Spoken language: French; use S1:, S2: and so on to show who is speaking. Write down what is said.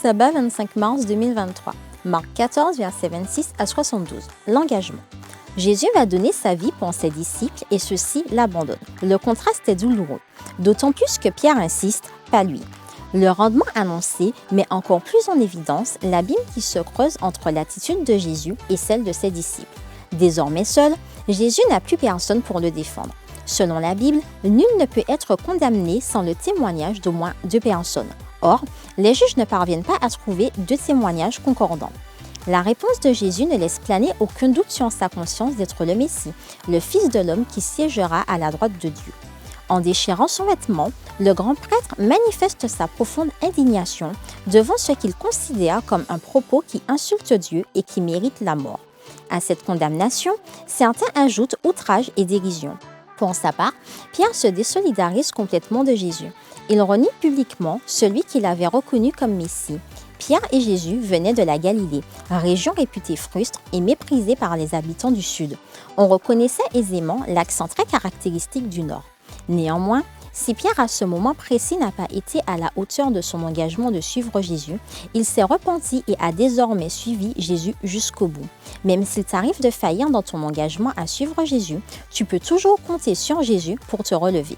S1: Sabbat 25 mars 2023, Marc 14, versets 26 à 72. L'engagement. Jésus va donner sa vie pour ses disciples et ceux-ci l'abandonnent. Le contraste est douloureux, d'autant plus que Pierre insiste, pas lui. Le rendement annoncé met encore plus en évidence l'abîme qui se creuse entre l'attitude de Jésus et celle de ses disciples. Désormais seul, Jésus n'a plus personne pour le défendre. Selon la Bible, nul ne peut être condamné sans le témoignage d'au moins 2 personnes. Or, les juges ne parviennent pas à trouver 2 témoignages concordants. La réponse de Jésus ne laisse planer aucun doute sur sa conscience d'être le Messie, le Fils de l'homme qui siégera à la droite de Dieu. En déchirant son vêtement, le grand prêtre manifeste sa profonde indignation devant ce qu'il considère comme un propos qui insulte Dieu et qui mérite la mort. À cette condamnation, certains ajoutent outrage et dérision. Pour sa part, Pierre se désolidarise complètement de Jésus. Il renie publiquement celui qu'il avait reconnu comme Messie. Pierre et Jésus venaient de la Galilée, région réputée frustre et méprisée par les habitants du Sud. On reconnaissait aisément l'accent très caractéristique du Nord. Néanmoins, si Pierre à ce moment précis n'a pas été à la hauteur de son engagement de suivre Jésus, il s'est repenti et a désormais suivi Jésus jusqu'au bout. Même s'il t'arrive de faillir dans ton engagement à suivre Jésus, tu peux toujours compter sur Jésus pour te relever.